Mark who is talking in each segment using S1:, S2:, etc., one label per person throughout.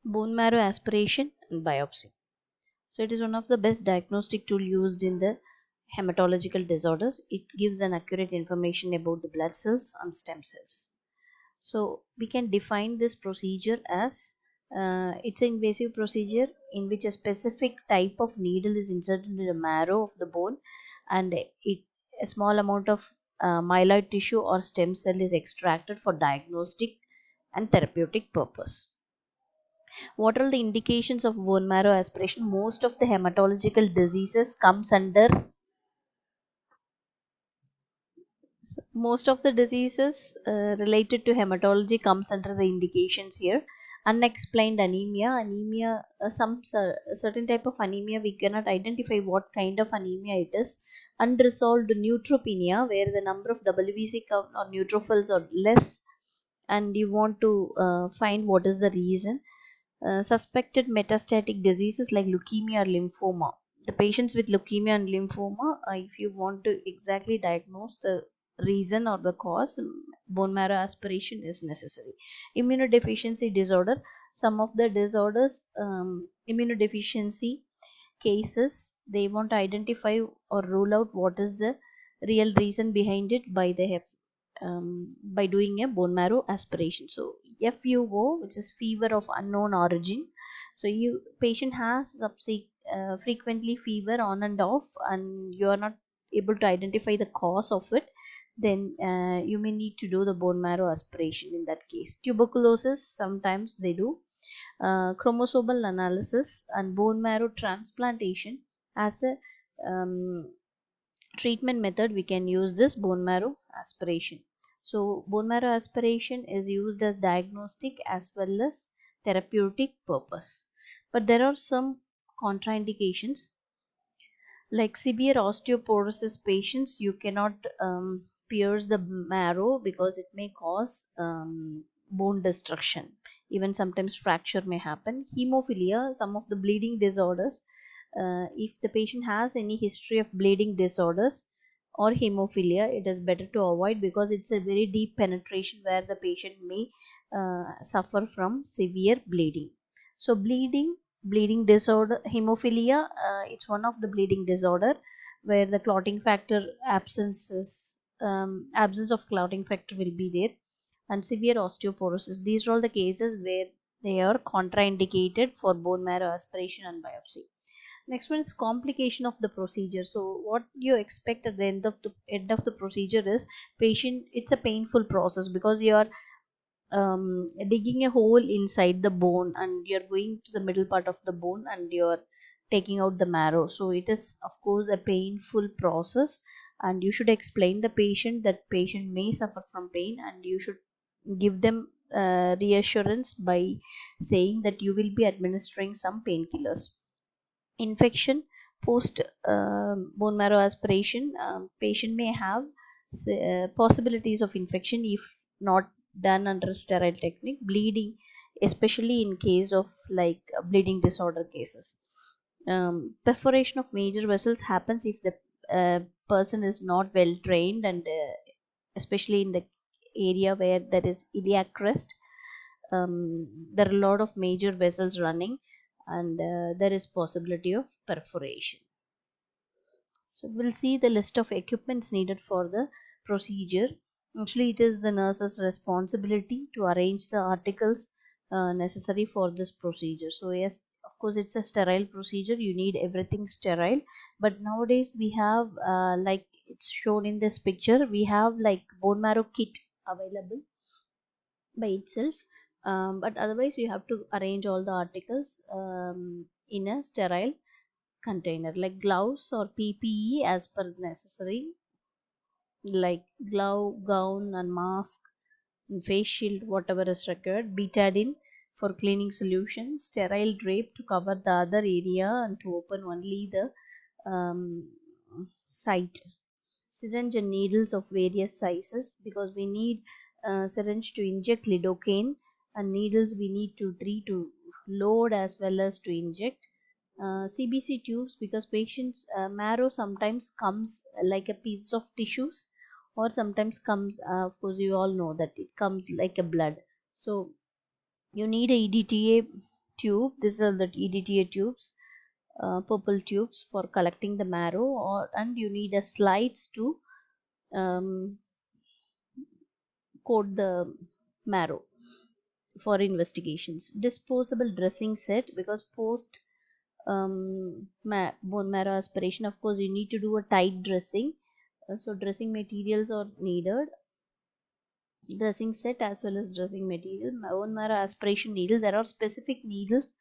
S1: Bone marrow aspiration and biopsy. So it is one of the best diagnostic tool used in the hematological disorders. It gives an accurate information about the blood cells and stem cells. So we can define this procedure as it's an invasive procedure in which a specific type of needle is inserted in the marrow of the bone, and a small amount of myeloid tissue or stem cell is extracted for diagnostic and therapeutic purpose. What are the indications of bone marrow aspiration? Most of the hematological diseases comes under most of the diseases related to hematology comes under the indications here. Unexplained anemia, certain type of anemia we cannot identify what kind of anemia it is. Unresolved neutropenia, where the number of WBC count or neutrophils are less, and you want to find what is the reason. Suspected metastatic diseases like leukemia or lymphoma. The patients with leukemia and lymphoma, if you want to exactly diagnose the reason or the cause, bone marrow aspiration is necessary. Immunodeficiency disorder. Some of the disorders, immunodeficiency cases, they want to identify or rule out what is the real reason behind it by doing a bone marrow aspiration. So FUO, which is fever of unknown origin. So you patient has frequently fever on and off, and you are not able to identify the cause of it. Then you may need to do the bone marrow aspiration in that case. Tuberculosis, sometimes they do. Chromosomal analysis and bone marrow transplantation as a treatment method. We can use this bone marrow aspiration. So bone marrow aspiration is used as diagnostic as well as therapeutic purpose, but there are some contraindications. Like severe osteoporosis patients, you cannot pierce the marrow because it may cause bone destruction. Even sometimes fracture may happen. Hemophilia, some of the bleeding disorders, if the patient has any history of bleeding disorders or hemophilia, it is better to avoid because it's a very deep penetration where the patient may suffer from severe bleeding. So bleeding disorder, hemophilia, it's one of the bleeding disorder where the clotting factor absence of clotting factor will be there. And severe osteoporosis, these are all the cases where they are contraindicated for bone marrow aspiration and biopsy. Next one is complication of the procedure. So what you expect at the end of the procedure is patient, it's a painful process because you are digging a hole inside the bone and you're going to the middle part of the bone and you're taking out the marrow. So it is of course a painful process, and you should explain the patient that patient may suffer from pain, and you should give them reassurance by saying that you will be administering some painkillers. Infection post bone marrow aspiration, patient may have possibilities of infection if not done under sterile technique. Bleeding, especially in case of like bleeding disorder cases. Perforation of major vessels happens if the person is not well trained, and especially in the area where there is iliac crest. There are a lot of major vessels running, and there is possibility of perforation. So we'll see the list of equipments needed for the procedure. Actually, it is the nurse's responsibility to arrange the articles necessary for this procedure. So yes, of course, it's a sterile procedure. You need everything sterile. But nowadays we have, like it's shown in this picture, we have like bone marrow kit available by itself. But otherwise, you have to arrange all the articles in a sterile container, like gloves or PPE as per necessary, like glove, gown, and mask, and face shield, whatever is required. Betadine for cleaning solution, sterile drape to cover the other area and to open only the um, site. Syringe and needles of various sizes, because we need syringe to inject lidocaine, and needles we need to three to load as well as to inject. CBC tubes, because patients marrow sometimes comes like a piece of tissues, or sometimes comes, of course you all know that it comes like a blood. So you need a EDTA tube. These are the EDTA tubes, purple tubes for collecting the marrow, and you need a slides to um, coat the marrow for investigations. Disposable dressing set, because post bone marrow aspiration, of course, you need to do a tight dressing. So dressing materials are needed, dressing set as well as dressing material. Bone marrow aspiration needle, there are specific needles.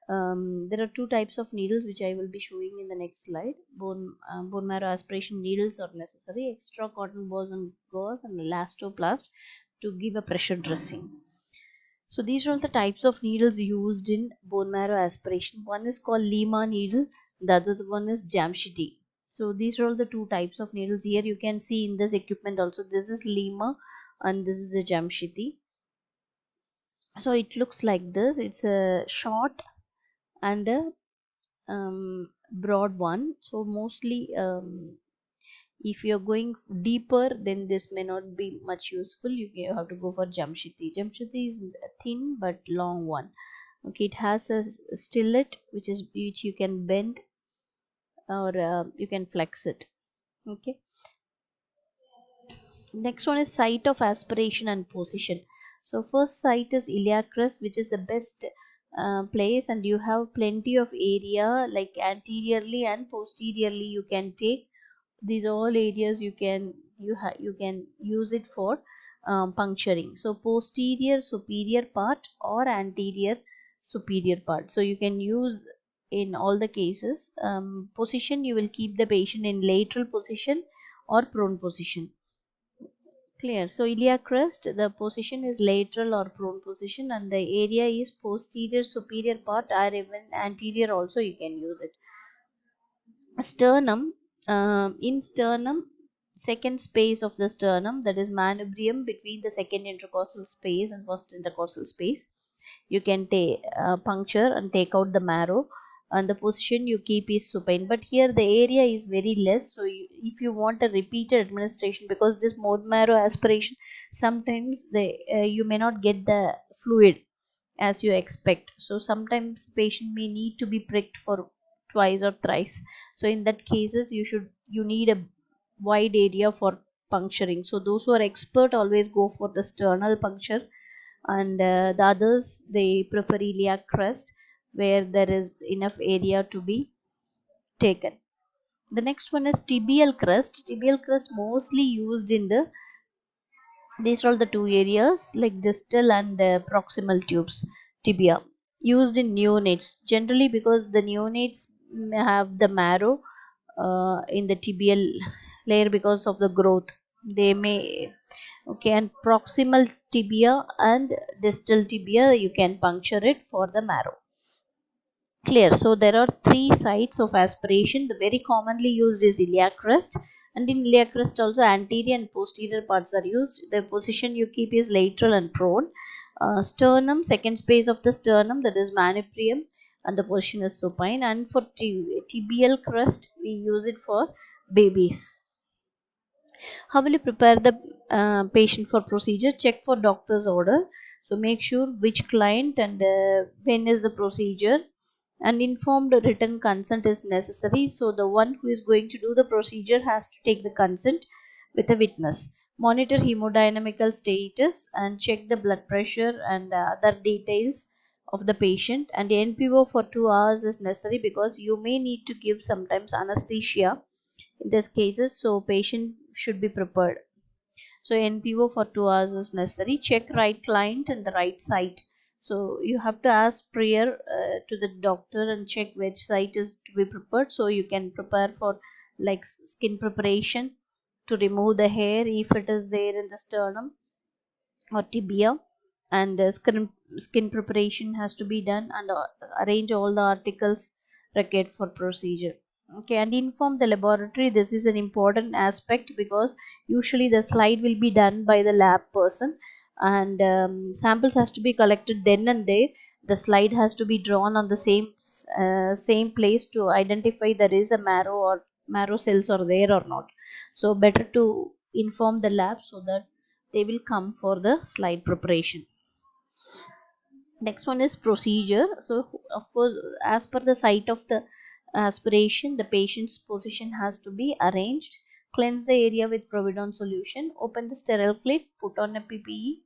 S1: There are two types of needles which I will be showing in the next slide. Bone marrow aspiration needles are necessary. Extra cotton balls and gauze and elastoplast to give a pressure dressing. So these are all the types of needles used in bone marrow aspiration. One is called Lima needle, the other one is Jamshidi. So these are all the two types of needles. Here you can see in this equipment also, this is Lima and this is the Jamshidi. So it looks like this. It's a short and a broad one. So mostly if you're going deeper, then this may not be much useful. You have to go for Jamshidi. Jamshidi is a thin but long one. Okay, it has a stillet which you can bend, or you can flex it. Okay, next one is site of aspiration and position. So first site is iliac crest, which is the best place, and you have plenty of area, like anteriorly and posteriorly you can take. These are all areas you can use it for puncturing. So posterior superior part or anterior superior part, so you can use in all the cases. Position, you will keep the patient in lateral position or prone position. Clear. So iliac crest, the position is lateral or prone position, and the area is posterior superior part, or even anterior also you can use it. Sternum, in sternum, second space of the sternum, that is manubrium, between the second intercostal space and first intercostal space, you can take puncture and take out the marrow, and the position you keep is supine. But here the area is very less, so if you want a repeated administration, because this bone marrow aspiration, sometimes you may not get the fluid as you expect, so sometimes patient may need to be pricked for twice or thrice. So in that cases, you need a wide area for puncturing. So those who are expert always go for the sternal puncture, and the others they prefer iliac crest, where there is enough area to be taken. The next one is tibial crest. Tibial crest mostly used in the, these are all the two areas, like distal and the proximal tubes, tibia, used in neonates generally, because the neonates have the marrow in the tibial layer because of the growth. They may, okay, and proximal tibia and distal tibia you can puncture it for the marrow. Clear. So there are three sites of aspiration. The very commonly used is iliac crest, and in iliac crest also anterior and posterior parts are used. The position you keep is lateral and prone. Sternum, second space of the sternum, that is manubrium, and the position is supine. And for tibial crest, we use it for babies. How will you prepare the patient for procedure? Check for doctor's order. So make sure which client and when is the procedure, and informed written consent is necessary. So the one who is going to do the procedure has to take the consent with a witness. Monitor hemodynamical status and check the blood pressure and other details of the patient. And the NPO for 2 hours is necessary, because you may need to give sometimes anesthesia in these cases, so patient should be prepared. So NPO for 2 hours is necessary. Check right client and the right site. So you have to ask prior to the doctor and check which site is to be prepared, so you can prepare for like skin preparation to remove the hair if it is there in the sternum or tibia, and skin preparation has to be done, and arrange all the articles required for procedure. Okay, and inform the laboratory. This is an important aspect, because usually the slide will be done by the lab person, and samples has to be collected then and there. The slide has to be drawn on the same place to identify there is a marrow or marrow cells are there or not. So better to inform the lab so that they will come for the slide preparation. Next one is procedure. So of course, as per the site of the aspiration, the patient's position has to be arranged. Cleanse the area with Providone solution. Open the sterile clip. Put on a PPE,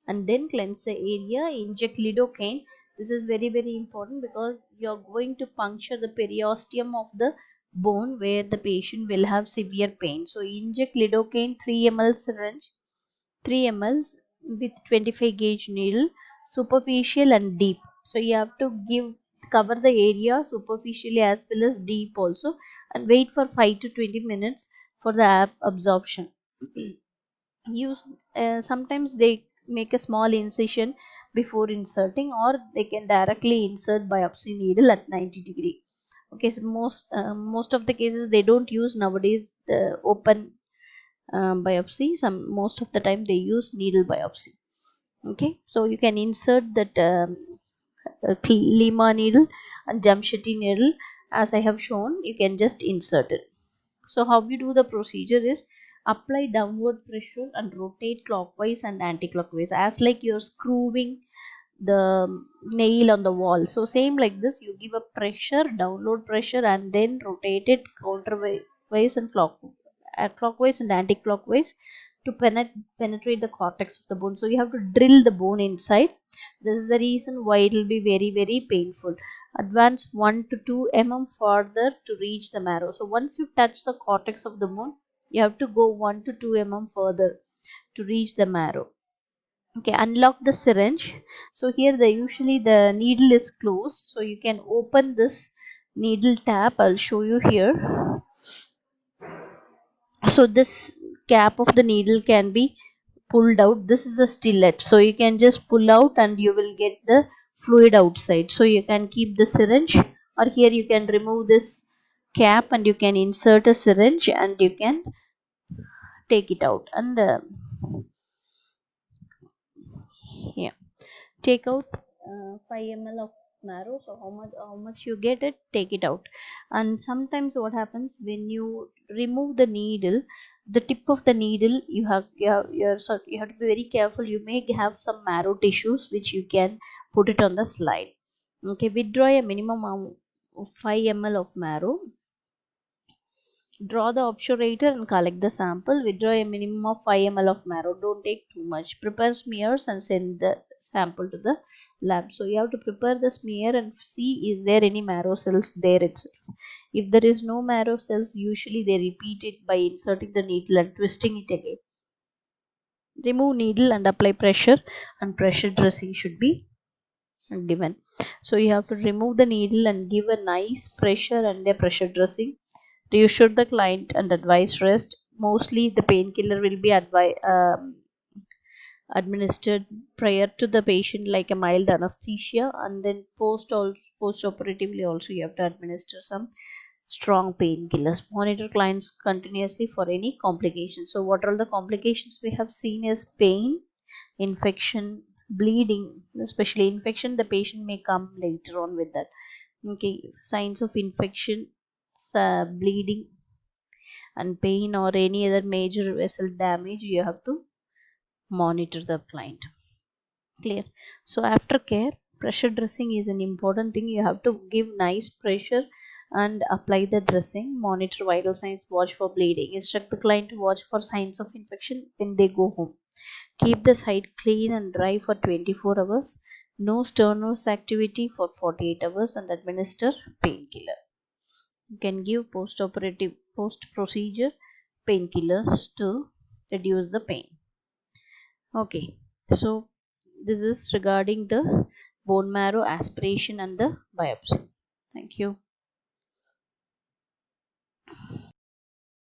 S1: and then cleanse the area. Inject lidocaine. This is very very important because you are going to puncture the periosteum of the bone where the patient will have severe pain. So inject lidocaine 3 ml syringe, 3 ml with 25 gauge needle, superficial and deep. So you have to cover the area superficially as well as deep also, and wait for 5 to 20 minutes for the absorption. Use sometimes they make a small incision before inserting, or they can directly insert biopsy needle at 90-degree. Okay, so most of the cases they don't use nowadays the open biopsy. Most of the time they use needle biopsy. Okay, so you can insert that lima needle and jamsheti needle as I have shown. You can just insert it. So how we do the procedure is apply downward pressure and rotate clockwise and anti-clockwise as like you're screwing the nail on the wall. So same like this, you give a pressure, download pressure, and then rotate it counterwise and clockwise and anti-clockwise to penetrate the cortex of the bone. So you have to drill the bone inside. This is the reason why it will be very very painful. Advance 1 to 2 mm further to reach the marrow. So once you touch the cortex of the bone, you have to go 1 to 2 mm further to reach the marrow. Okay, unlock the syringe. So here usually the needle is closed, so you can open this needle tab. I'll show you here. So this cap of the needle can be pulled out. This is the stillet, so you can just pull out and you will get the fluid outside. So you can keep the syringe, or here you can remove this cap and you can insert a syringe and you can take it out. And yeah, take out 5 ml of marrow. So how much you get it, take it out. And sometimes what happens when you remove the needle, the tip of the needle, you have to be very careful. You may have some marrow tissues which you can put it on the slide. Okay, withdraw a minimum of 5 ml of marrow. Draw the obturator and collect the sample. Withdraw a minimum of 5 ml of marrow. Don't take too much. Prepare smears and send the sample to the lab. So you have to prepare the smear and see is there any marrow cells there itself. If there is no marrow cells, usually they repeat it by inserting the needle and twisting it again. Remove needle and apply pressure, and pressure dressing should be given. So you have to remove the needle and give a nice pressure and a pressure dressing. Reassure the client and advise rest. Mostly the painkiller will be administered prior to the patient, like a mild anesthesia, and then post operatively also you have to administer some strong painkillers. Monitor clients continuously for any complications. So what are the complications we have seen is pain, infection, bleeding. Especially infection, the patient may come later on with that. Okay, signs of infection, bleeding and pain, or any other major vessel damage, you have to monitor the client. Clear? So after care, pressure dressing is an important thing. You have to give nice pressure and apply the dressing. Monitor vital signs, watch for bleeding. Instruct the client to watch for signs of infection when they go home. Keep the site clean and dry for 24 hours. No strenuous activity for 48 hours, and administer painkiller. You can give post procedure painkillers to reduce the pain. Okay, so this is regarding the bone marrow aspiration and the biopsy. Thank you.